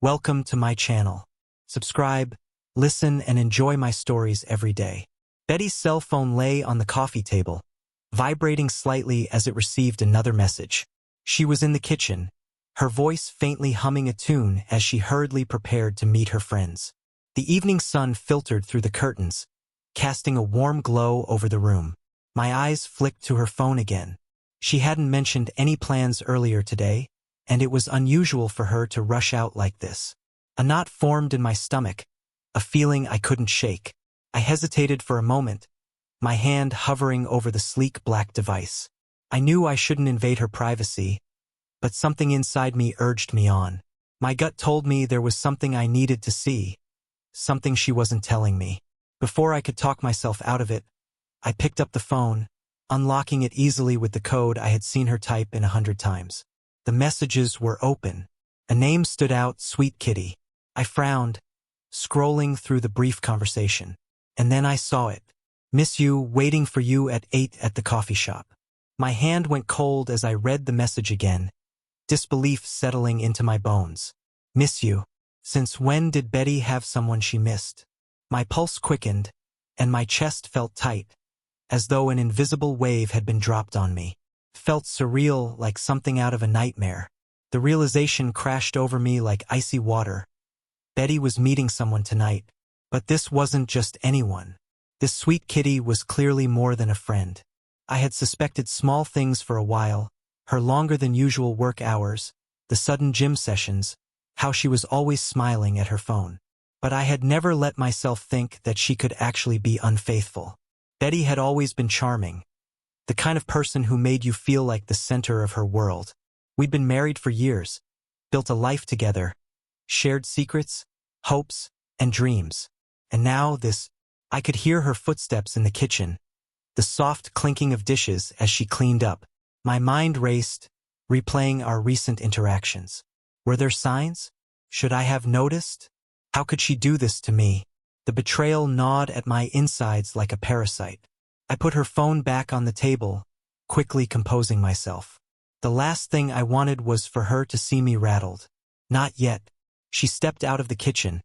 Welcome to my channel. Subscribe, listen, and enjoy my stories every day. Betty's cell phone lay on the coffee table, vibrating slightly as it received another message. She was in the kitchen, her voice faintly humming a tune as she hurriedly prepared to meet her friends. The evening sun filtered through the curtains, casting a warm glow over the room. My eyes flicked to her phone again. She hadn't mentioned any plans earlier today, and it was unusual for her to rush out like this. A knot formed in my stomach, a feeling I couldn't shake. I hesitated for a moment, my hand hovering over the sleek black device. I knew I shouldn't invade her privacy, but something inside me urged me on. My gut told me there was something I needed to see, something she wasn't telling me. Before I could talk myself out of it, I picked up the phone, unlocking it easily with the code I had seen her type in 100 times. The messages were open. A name stood out, Sweet Kitty. I frowned, scrolling through the brief conversation. And then I saw it. Miss you, waiting for you at 8 at the coffee shop. My hand went cold as I read the message again, disbelief settling into my bones. Miss you. Since when did Betty have someone she missed? My pulse quickened, and my chest felt tight, as though an invisible wave had been dropped on me. Felt surreal, like something out of a nightmare. The realization crashed over me like icy water. Betty was meeting someone tonight, but this wasn't just anyone. This Sweet Kitty was clearly more than a friend. I had suspected small things for a while, her longer than usual work hours, the sudden gym sessions, how she was always smiling at her phone. But I had never let myself think that she could actually be unfaithful. Betty had always been charming, the kind of person who made you feel like the center of her world. We'd been married for years, built a life together, shared secrets, hopes, and dreams. And now this, I could hear her footsteps in the kitchen, the soft clinking of dishes as she cleaned up. My mind raced, replaying our recent interactions. Were there signs? Should I have noticed? How could she do this to me? The betrayal gnawed at my insides like a parasite. I put her phone back on the table, quickly composing myself. The last thing I wanted was for her to see me rattled. Not yet. She stepped out of the kitchen,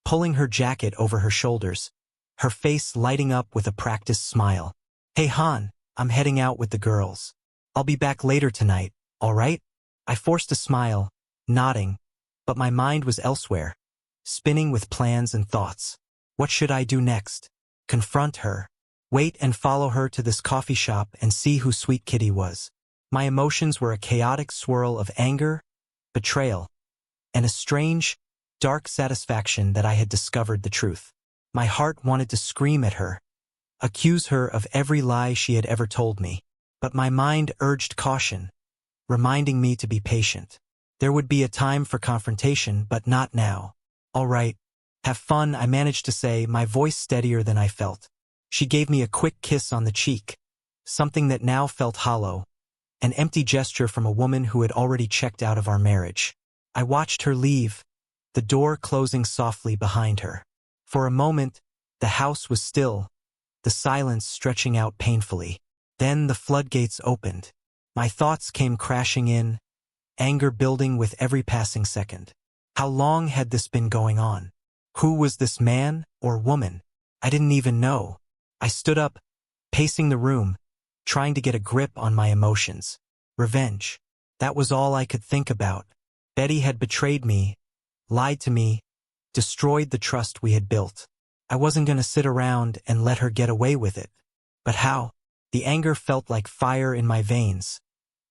pulling her jacket over her shoulders, her face lighting up with a practiced smile. Hey Han, I'm heading out with the girls. I'll be back later tonight, all right? I forced a smile, nodding, but my mind was elsewhere, spinning with plans and thoughts. What should I do next? Confront her? Wait and follow her to this coffee shop and see who Sweet Kitty was? My emotions were a chaotic swirl of anger, betrayal, and a strange, dark satisfaction that I had discovered the truth. My heart wanted to scream at her, accuse her of every lie she had ever told me. But my mind urged caution, reminding me to be patient. There would be a time for confrontation, but not now. All right. Have fun, I managed to say, my voice steadier than I felt. She gave me a quick kiss on the cheek, something that now felt hollow, an empty gesture from a woman who had already checked out of our marriage. I watched her leave, the door closing softly behind her. For a moment, the house was still, the silence stretching out painfully. Then the floodgates opened. My thoughts came crashing in, anger building with every passing second. How long had this been going on? Who was this man or woman? I didn't even know. I stood up, pacing the room, trying to get a grip on my emotions. Revenge. That was all I could think about. Betty had betrayed me, lied to me, destroyed the trust we had built. I wasn't going to sit around and let her get away with it. But how? The anger felt like fire in my veins,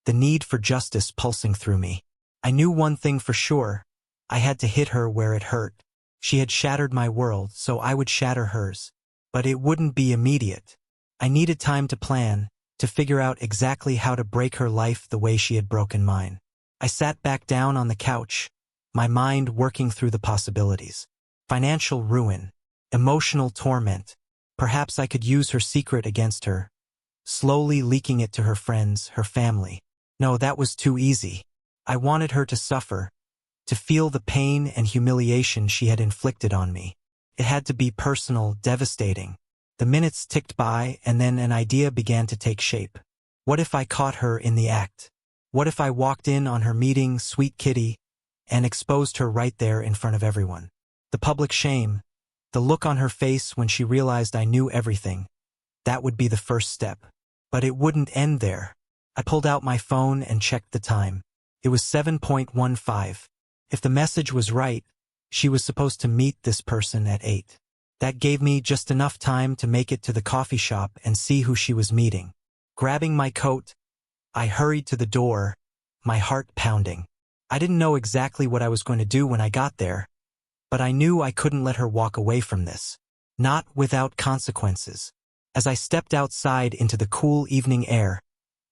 the need for justice pulsing through me. I knew one thing for sure. I had to hit her where it hurt. She had shattered my world, so I would shatter hers. But it wouldn't be immediate. I needed time to plan, to figure out exactly how to break her life the way she had broken mine. I sat back down on the couch, my mind working through the possibilities. Financial ruin, emotional torment. Perhaps I could use her secret against her, slowly leaking it to her friends, her family. No, that was too easy. I wanted her to suffer, to feel the pain and humiliation she had inflicted on me. It had to be personal, devastating. The minutes ticked by, and then an idea began to take shape. What if I caught her in the act? What if I walked in on her meeting Sweet Kitty, and exposed her right there in front of everyone. The public shame, the look on her face when she realized I knew everything, that would be the first step. But it wouldn't end there. I pulled out my phone and checked the time. It was 7:15. If the message was right, she was supposed to meet this person at 8. That gave me just enough time to make it to the coffee shop and see who she was meeting. Grabbing my coat, I hurried to the door, my heart pounding. I didn't know exactly what I was going to do when I got there, but I knew I couldn't let her walk away from this. Not without consequences. As I stepped outside into the cool evening air,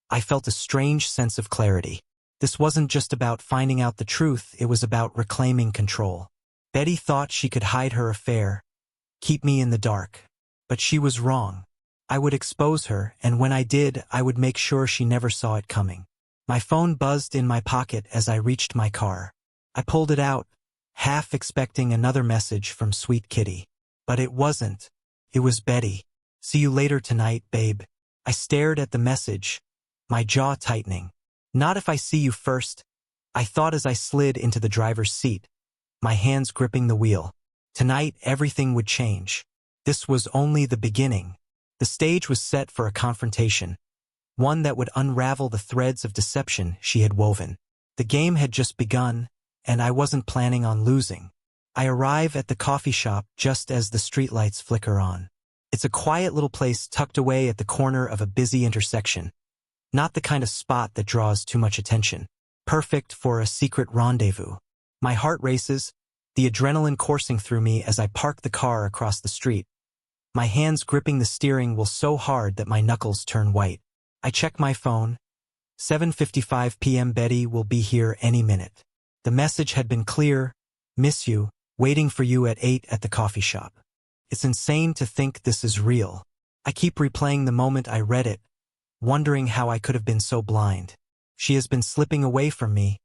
I felt a strange sense of clarity. This wasn't just about finding out the truth, it was about reclaiming control. Betty thought she could hide her affair, keep me in the dark. But she was wrong. I would expose her, and when I did, I would make sure she never saw it coming. My phone buzzed in my pocket as I reached my car. I pulled it out, half expecting another message from Sweet Kitty. But it wasn't. It was Betty. "See you later tonight, babe." I stared at the message, my jaw tightening. "Not if I see you first," I thought as I slid into the driver's seat, my hands gripping the wheel. Tonight, everything would change. This was only the beginning. The stage was set for a confrontation, one that would unravel the threads of deception she had woven. The game had just begun, and I wasn't planning on losing. I arrive at the coffee shop just as the streetlights flicker on. It's a quiet little place tucked away at the corner of a busy intersection. Not the kind of spot that draws too much attention. Perfect for a secret rendezvous. My heart races, the adrenaline coursing through me as I park the car across the street. My hands gripping the steering wheel so hard that my knuckles turn white. I check my phone. 7:55 p.m. Betty will be here any minute. The message had been clear. "Miss you, waiting for you at 8 at the coffee shop." It's insane to think this is real. I keep replaying the moment I read it, wondering how I could have been so blind. She has been slipping away from me,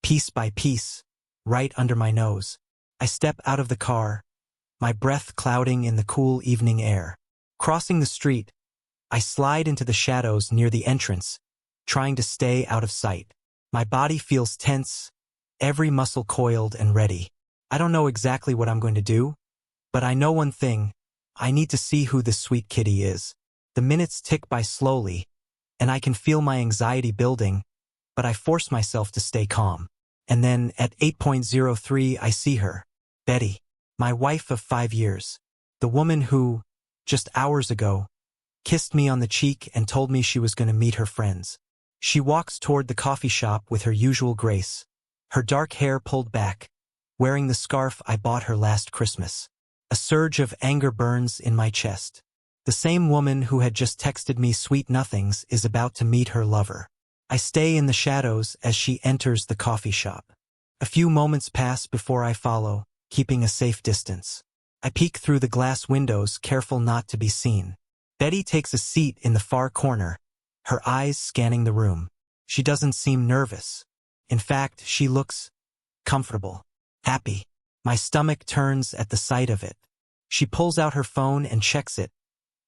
piece by piece, right under my nose. I step out of the car, my breath clouding in the cool evening air. Crossing the street, I slide into the shadows near the entrance, trying to stay out of sight. My body feels tense, every muscle coiled and ready. I don't know exactly what I'm going to do, but I know one thing: I need to see who this Sweet Kitty is. The minutes tick by slowly, and I can feel my anxiety building, but I force myself to stay calm. And then, at 8:03, I see her. Betty, my wife of 5 years. The woman who, just hours ago, kissed me on the cheek and told me she was going to meet her friends. She walks toward the coffee shop with her usual grace, her dark hair pulled back, wearing the scarf I bought her last Christmas. A surge of anger burns in my chest. The same woman who had just texted me sweet nothings is about to meet her lover. I stay in the shadows as she enters the coffee shop. A few moments pass before I follow, keeping a safe distance. I peek through the glass windows, careful not to be seen. Betty takes a seat in the far corner, her eyes scanning the room. She doesn't seem nervous. In fact, she looks comfortable, happy. My stomach turns at the sight of it. She pulls out her phone and checks it,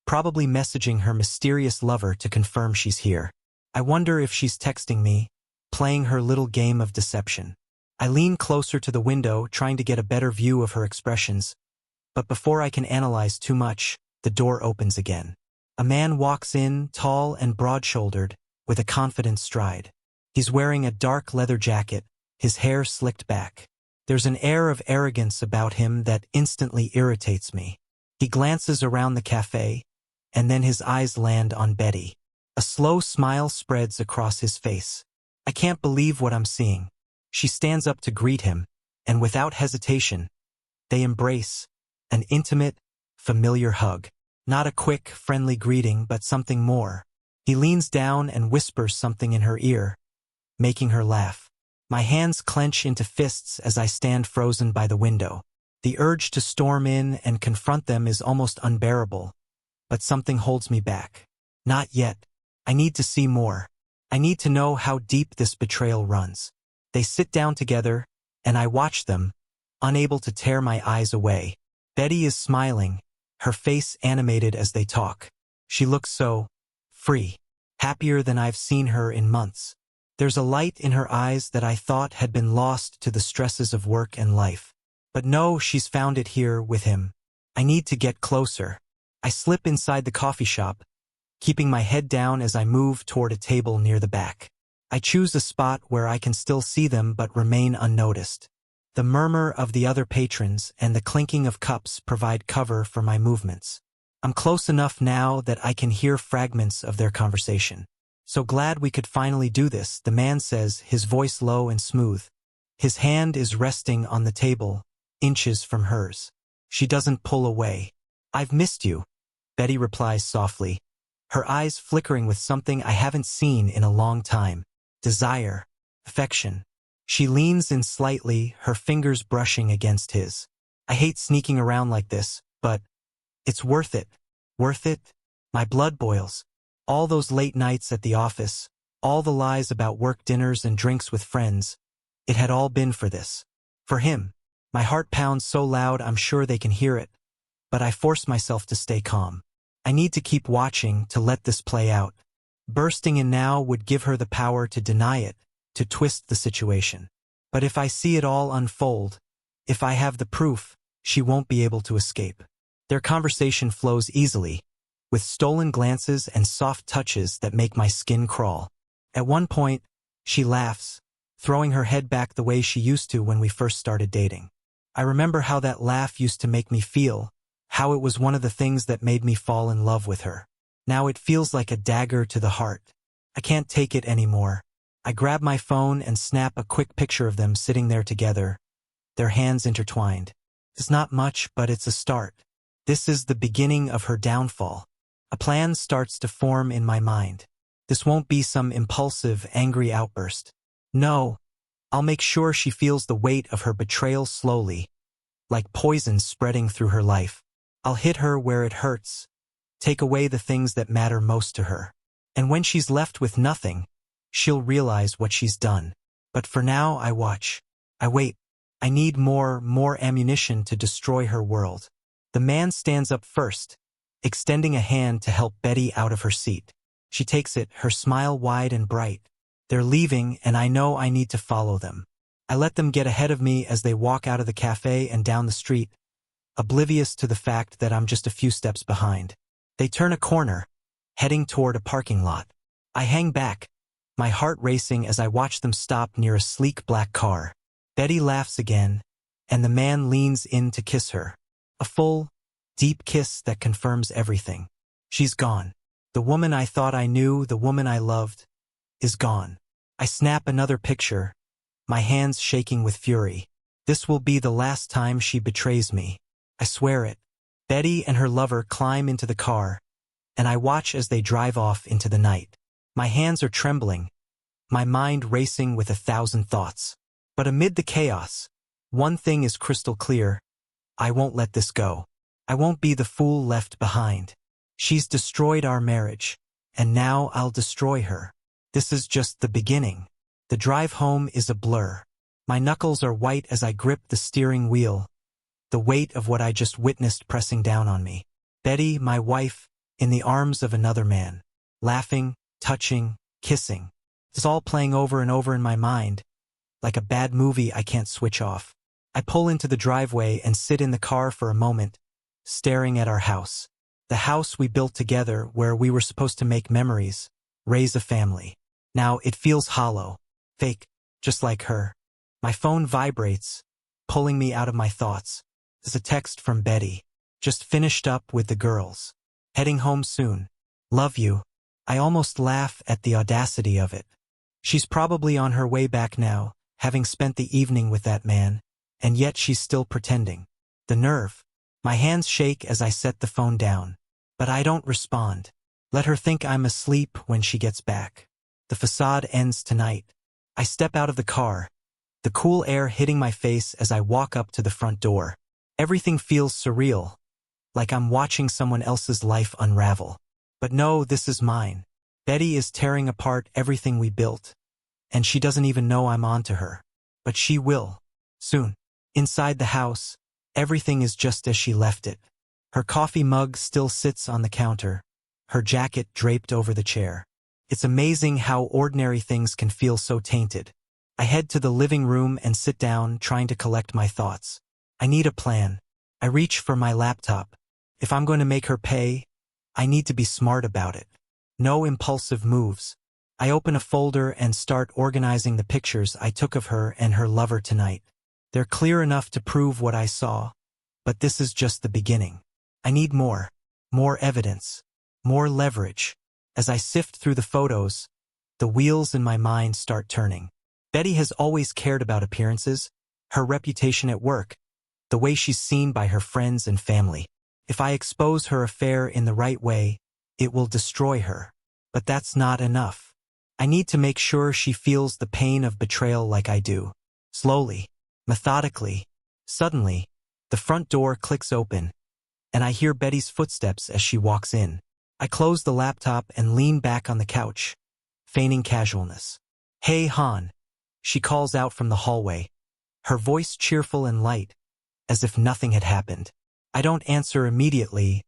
probably messaging her mysterious lover to confirm she's here. I wonder if she's texting me, playing her little game of deception. I lean closer to the window, trying to get a better view of her expressions, but before I can analyze too much, the door opens again. A man walks in, tall and broad-shouldered, with a confident stride. He's wearing a dark leather jacket, his hair slicked back. There's an air of arrogance about him that instantly irritates me. He glances around the cafe, and then his eyes land on Betty. A slow smile spreads across his face. I can't believe what I'm seeing. She stands up to greet him, and without hesitation, they embrace, an intimate, familiar hug. Not a quick, friendly greeting, but something more. He leans down and whispers something in her ear, making her laugh. My hands clench into fists as I stand frozen by the window. The urge to storm in and confront them is almost unbearable, but something holds me back. Not yet. I need to see more. I need to know how deep this betrayal runs. They sit down together, and I watch them, unable to tear my eyes away. Betty is smiling, her face animated as they talk. She looks so free, happier than I've seen her in months. There's a light in her eyes that I thought had been lost to the stresses of work and life. But no, she's found it here with him. I need to get closer. I slip inside the coffee shop, keeping my head down as I move toward a table near the back. I choose a spot where I can still see them but remain unnoticed. The murmur of the other patrons and the clinking of cups provide cover for my movements. I'm close enough now that I can hear fragments of their conversation. "So glad we could finally do this," the man says, his voice low and smooth. His hand is resting on the table, inches from hers. She doesn't pull away. "I've missed you," Betty replies softly, her eyes flickering with something I haven't seen in a long time. Desire. Affection. She leans in slightly, her fingers brushing against his. "I hate sneaking around like this, but it's worth it." Worth it? My blood boils. All those late nights at the office, all the lies about work dinners and drinks with friends, it had all been for this. For him. My heart pounds so loud I'm sure they can hear it, but I force myself to stay calm. I need to keep watching, to let this play out. Bursting in now would give her the power to deny it, to twist the situation. But if I see it all unfold, if I have the proof, she won't be able to escape. Their conversation flows easily, with stolen glances and soft touches that make my skin crawl. At one point, she laughs, throwing her head back the way she used to when we first started dating. I remember how that laugh used to make me feel, how it was one of the things that made me fall in love with her. Now it feels like a dagger to the heart. I can't take it anymore. I grab my phone and snap a quick picture of them sitting there together, their hands intertwined. It's not much, but it's a start. This is the beginning of her downfall. A plan starts to form in my mind. This won't be some impulsive, angry outburst. No, I'll make sure she feels the weight of her betrayal slowly, like poison spreading through her life. I'll hit her where it hurts, take away the things that matter most to her. And when she's left with nothing, she'll realize what she's done. But for now, I watch. I wait. I need more ammunition to destroy her world. The man stands up first, extending a hand to help Betty out of her seat. She takes it, her smile wide and bright. They're leaving, and I know I need to follow them. I let them get ahead of me as they walk out of the cafe and down the street, oblivious to the fact that I'm just a few steps behind. They turn a corner, heading toward a parking lot. I hang back, my heart racing as I watch them stop near a sleek black car. Betty laughs again, and the man leans in to kiss her. A full, deep kiss that confirms everything. She's gone. The woman I thought I knew, the woman I loved, is gone. I snap another picture, my hands shaking with fury. This will be the last time she betrays me. I swear it. Betty and her lover climb into the car, and I watch as they drive off into the night. My hands are trembling, my mind racing with 1,000 thoughts. But amid the chaos, one thing is crystal clear. I won't let this go. I won't be the fool left behind. She's destroyed our marriage, and now I'll destroy her. This is just the beginning. The drive home is a blur. My knuckles are white as I grip the steering wheel, the weight of what I just witnessed pressing down on me. Betty, my wife, in the arms of another man. Laughing, touching, kissing. It's all playing over and over in my mind, like a bad movie I can't switch off. I pull into the driveway and sit in the car for a moment, staring at our house. The house we built together where we were supposed to make memories, raise a family. Now it feels hollow, fake, just like her. My phone vibrates, pulling me out of my thoughts. It's a text from Betty. Just finished up with the girls. Heading home soon. Love you. I almost laugh at the audacity of it. She's probably on her way back now, having spent the evening with that man, and yet she's still pretending. The nerve. My hands shake as I set the phone down. But I don't respond. Let her think I'm asleep when she gets back. The facade ends tonight. I step out of the car, the cool air hitting my face as I walk up to the front door. Everything feels surreal, like I'm watching someone else's life unravel. But no, this is mine. Betty is tearing apart everything we built, and she doesn't even know I'm onto her. But she will. Soon. Inside the house, everything is just as she left it. Her coffee mug still sits on the counter, her jacket draped over the chair. It's amazing how ordinary things can feel so tainted. I head to the living room and sit down, trying to collect my thoughts. I need a plan. I reach for my laptop. If I'm going to make her pay, I need to be smart about it. No impulsive moves. I open a folder and start organizing the pictures I took of her and her lover tonight. They're clear enough to prove what I saw, but this is just the beginning. I need more. More evidence. More leverage. As I sift through the photos, the wheels in my mind start turning. Betty has always cared about appearances, her reputation at work, the way she's seen by her friends and family. If I expose her affair in the right way, it will destroy her. But that's not enough. I need to make sure she feels the pain of betrayal like I do. Slowly, methodically, suddenly, the front door clicks open, and I hear Betty's footsteps as she walks in. I close the laptop and lean back on the couch, feigning casualness. "Hey, Han," she calls out from the hallway, her voice cheerful and light, as if nothing had happened. I don't answer immediately,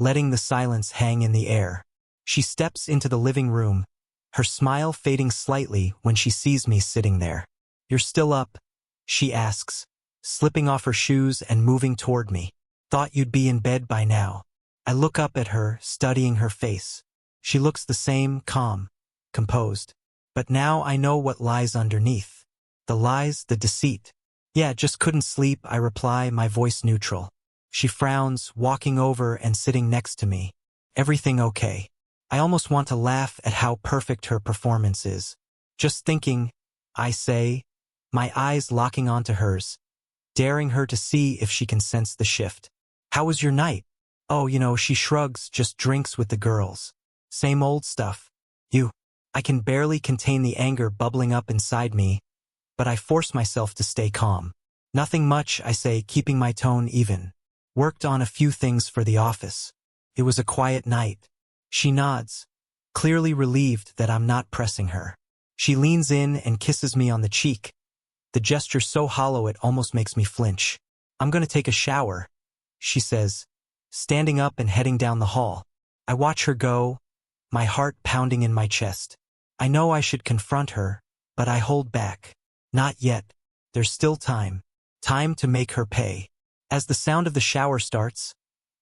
letting the silence hang in the air. She steps into the living room, her smile fading slightly when she sees me sitting there. "You're still up?" she asks, slipping off her shoes and moving toward me. "Thought you'd be in bed by now." I look up at her, studying her face. She looks the same, calm, composed. But now I know what lies underneath. The lies, the deceit. "Yeah, just couldn't sleep," I reply, my voice neutral. She frowns, walking over and sitting next to me. "Everything okay?" I almost want to laugh at how perfect her performance is. "Just thinking," I say, my eyes locking onto hers, daring her to see if she can sense the shift. "How was your night?" "Oh, she shrugs, "just drinks with the girls. Same old stuff." "You." I can barely contain the anger bubbling up inside me, but I force myself to stay calm. "Nothing much," I say, keeping my tone even. "Worked on a few things for the office. It was a quiet night." She nods, clearly relieved that I'm not pressing her. She leans in and kisses me on the cheek, the gesture so hollow it almost makes me flinch. "I'm going to take a shower," she says, standing up and heading down the hall. I watch her go, my heart pounding in my chest. I know I should confront her, but I hold back. Not yet. There's still time. Time to make her pay. As the sound of the shower starts,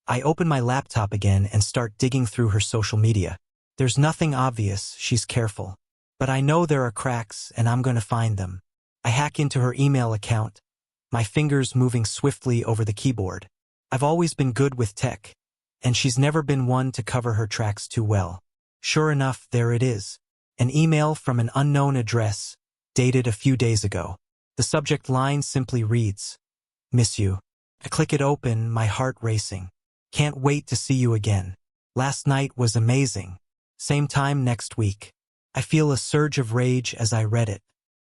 I open my laptop again and start digging through her social media. There's nothing obvious, she's careful. But I know there are cracks, and I'm going to find them. I hack into her email account, my fingers moving swiftly over the keyboard. I've always been good with tech, and she's never been one to cover her tracks too well. Sure enough, there it is. An email from an unknown address, dated a few days ago. The subject line simply reads, "Miss you." I click it open, my heart racing. "Can't wait to see you again. Last night was amazing. Same time next week." I feel a surge of rage as I read it.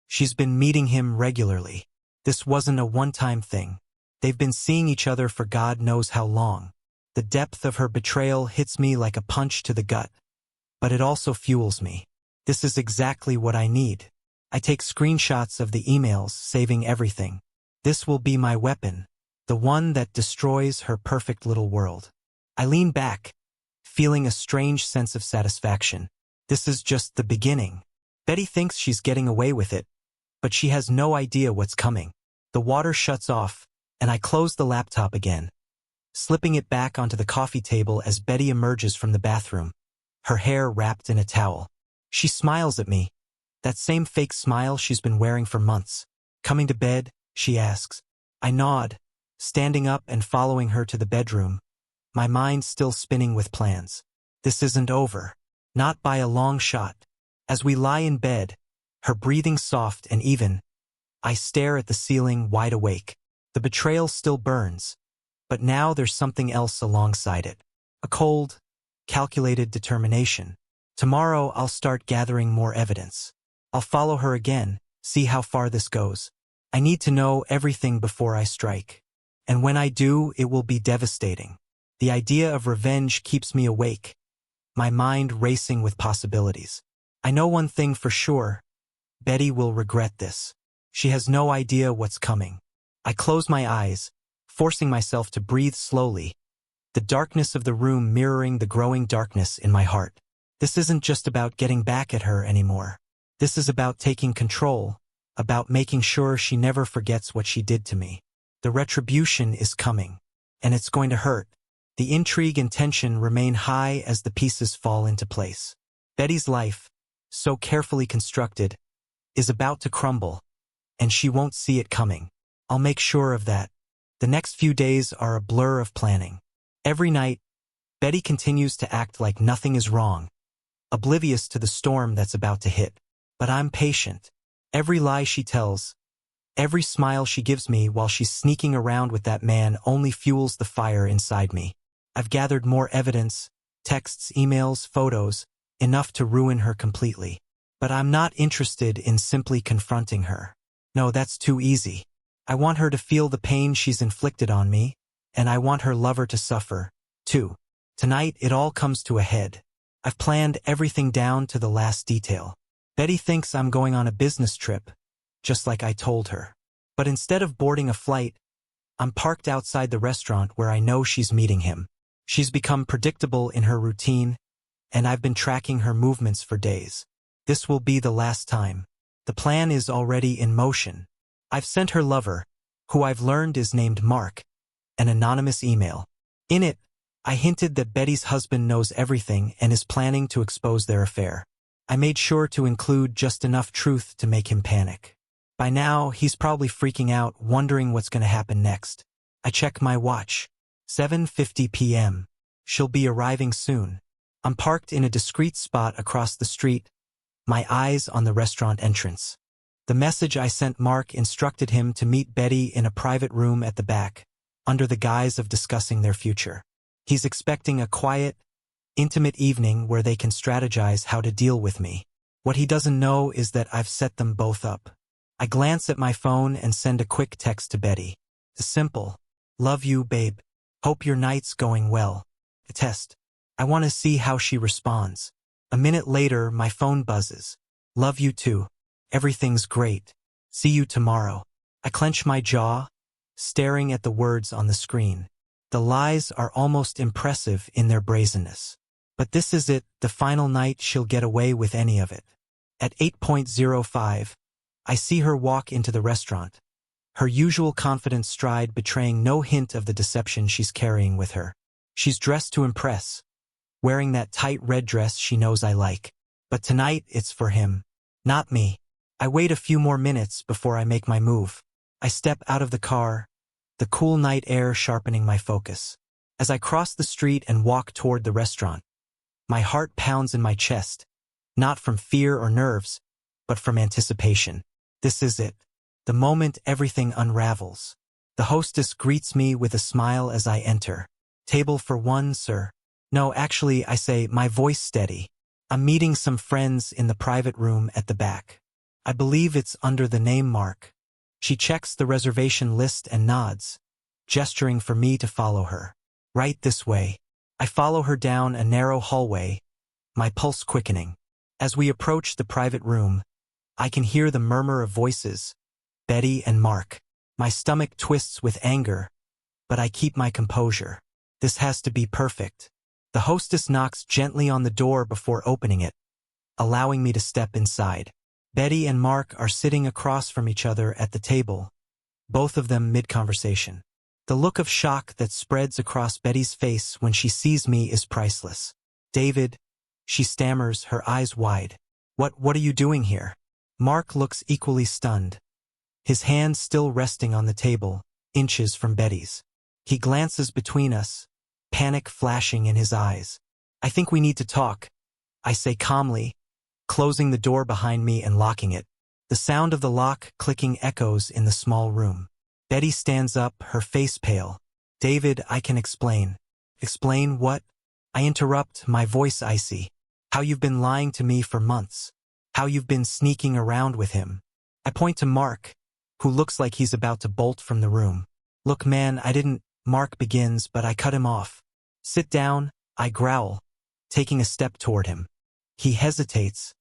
She's been meeting him regularly. This wasn't a one-time thing. They've been seeing each other for God knows how long. The depth of her betrayal hits me like a punch to the gut, but it also fuels me. This is exactly what I need. I take screenshots of the emails, saving everything. This will be my weapon, the one that destroys her perfect little world. I lean back, feeling a strange sense of satisfaction. This is just the beginning. Betty thinks she's getting away with it, but she has no idea what's coming. The water shuts off, and I close the laptop again, slipping it back onto the coffee table as Betty emerges from the bathroom, her hair wrapped in a towel. She smiles at me, that same fake smile she's been wearing for months. "Coming to bed?" she asks. I nod, standing up and following her to the bedroom, my mind still spinning with plans. This isn't over. Not by a long shot. As we lie in bed, her breathing soft and even, I stare at the ceiling wide awake. The betrayal still burns, but now there's something else alongside it. A cold, calculated determination. Tomorrow I'll start gathering more evidence. I'll follow her again, see how far this goes. I need to know everything before I strike. And when I do, it will be devastating. The idea of revenge keeps me awake, my mind racing with possibilities. I know one thing for sure. Betty will regret this. She has no idea what's coming. I close my eyes, forcing myself to breathe slowly, the darkness of the room mirroring the growing darkness in my heart. This isn't just about getting back at her anymore. This is about taking control, about making sure she never forgets what she did to me. The retribution is coming, and it's going to hurt. The intrigue and tension remain high as the pieces fall into place. Betty's life, so carefully constructed, is about to crumble, and she won't see it coming. I'll make sure of that. The next few days are a blur of planning. Every night, Betty continues to act like nothing is wrong, oblivious to the storm that's about to hit. But I'm patient. Every lie she tells, every smile she gives me while she's sneaking around with that man only fuels the fire inside me. I've gathered more evidence, texts, emails, photos, enough to ruin her completely. But I'm not interested in simply confronting her. No, that's too easy. I want her to feel the pain she's inflicted on me, and I want her lover to suffer, too. Tonight, it all comes to a head. I've planned everything down to the last detail. Betty thinks I'm going on a business trip, just like I told her. But instead of boarding a flight, I'm parked outside the restaurant where I know she's meeting him. She's become predictable in her routine, and I've been tracking her movements for days. This will be the last time. The plan is already in motion. I've sent her lover, who I've learned is named Mark, an anonymous email. In it, I hinted that Betty's husband knows everything and is planning to expose their affair. I made sure to include just enough truth to make him panic. By now, he's probably freaking out, wondering what's going to happen next. I check my watch. 7:50 p.m. She'll be arriving soon. I'm parked in a discreet spot across the street, my eyes on the restaurant entrance. The message I sent Mark instructed him to meet Betty in a private room at the back, under the guise of discussing their future. He's expecting a quiet, intimate evening where they can strategize how to deal with me. What he doesn't know is that I've set them both up. I glance at my phone and send a quick text to Betty. The simple, "Love you, babe. Hope your night's going well." A test. I want to see how she responds. A minute later, my phone buzzes. "Love you too. Everything's great. See you tomorrow." I clench my jaw, staring at the words on the screen. The lies are almost impressive in their brazenness. But this is it, the final night she'll get away with any of it. At 8:05, I see her walk into the restaurant, her usual confident stride betraying no hint of the deception she's carrying with her. She's dressed to impress, wearing that tight red dress she knows I like. But tonight, it's for him, not me. I wait a few more minutes before I make my move. I step out of the car, the cool night air sharpening my focus. As I cross the street and walk toward the restaurant, my heart pounds in my chest, not from fear or nerves, but from anticipation. This is it, the moment everything unravels. The hostess greets me with a smile as I enter. "Table for one, sir." "No, actually," I say, my voice steady. "I'm meeting some friends in the private room at the back. I believe it's under the name Mark." She checks the reservation list and nods, gesturing for me to follow her. "Right this way." I follow her down a narrow hallway, my pulse quickening. As we approach the private room, I can hear the murmur of voices, Betty and Mark. My stomach twists with anger, but I keep my composure. This has to be perfect. The hostess knocks gently on the door before opening it, allowing me to step inside. Betty and Mark are sitting across from each other at the table, both of them mid-conversation. The look of shock that spreads across Betty's face when she sees me is priceless. "David," she stammers, her eyes wide. What are you doing here?" Mark looks equally stunned, his hand still resting on the table, inches from Betty's. He glances between us, panic flashing in his eyes. "I think we need to talk," I say calmly, closing the door behind me and locking it. The sound of the lock clicking echoes in the small room. Betty stands up, her face pale. "David, I can explain." "Explain what?" I interrupt, my voice icy. "How you've been lying to me for months. How you've been sneaking around with him." I point to Mark, who looks like he's about to bolt from the room. "Look, man, I didn't," Mark begins, but I cut him off. "Sit down," I growl, taking a step toward him. He hesitates,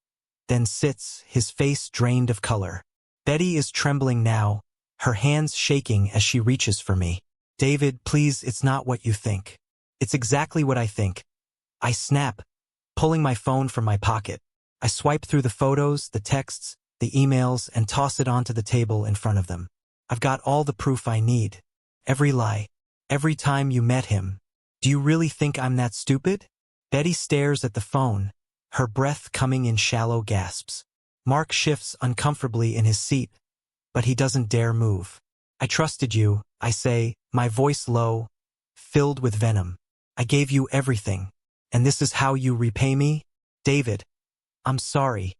then sits, his face drained of color. Betty is trembling now, her hands shaking as she reaches for me. "David, please, it's not what you think." "It's exactly what I think." I snap, Pulling my phone from my pocket, I swipe through the photos, the texts, the emails, and toss it onto the table in front of them. I've got all the proof I need. Every lie. Every time you met him. Do you really think I'm that stupid? Betty stares at the phone, her breath coming in shallow gasps. Mark shifts uncomfortably in his seat, but he doesn't dare move. I trusted you, I say, my voice low, filled with venom. I gave you everything, and this is how you repay me? David, I'm sorry,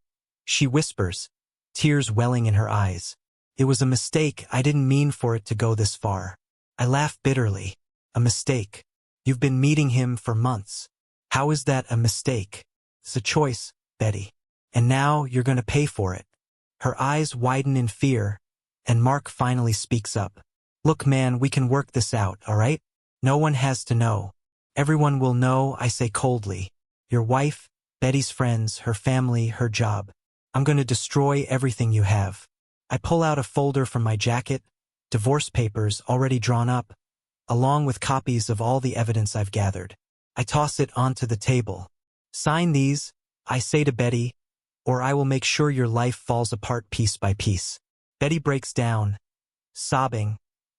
she whispers, tears welling in her eyes. It was a mistake. I didn't mean for it to go this far. I laugh bitterly. A mistake. You've been meeting him for months. How is that a mistake? It's a choice, Betty. And now you're going to pay for it. Her eyes widen in fear, and Mark finally speaks up. Look, man, we can work this out, all right? No one has to know. Everyone will know, I say coldly. Your wife, Betty's friends, her family, her job. I'm going to destroy everything you have. I pull out a folder from my jacket, divorce papers already drawn up, along with copies of all the evidence I've gathered. I toss it onto the table. Sign these, I say to Betty, or I will make sure your life falls apart piece by piece. Betty breaks down, sobbing,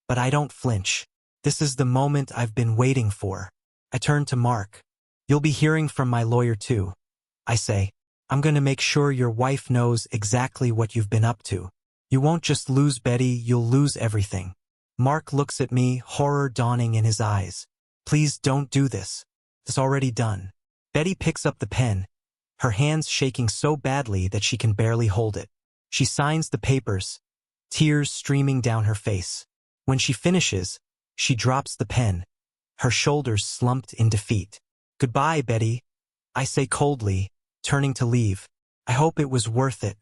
but I don't flinch. This is the moment I've been waiting for. I turn to Mark. You'll be hearing from my lawyer too. I say, I'm going to make sure your wife knows exactly what you've been up to. You won't just lose Betty, you'll lose everything. Mark looks at me, horror dawning in his eyes. Please don't do this. It's already done. Betty picks up the pen, her hands shaking so badly that she can barely hold it. She signs the papers, tears streaming down her face. When she finishes, she drops the pen, her shoulders slumped in defeat. Goodbye, Betty, I say coldly, turning to leave. I hope it was worth it.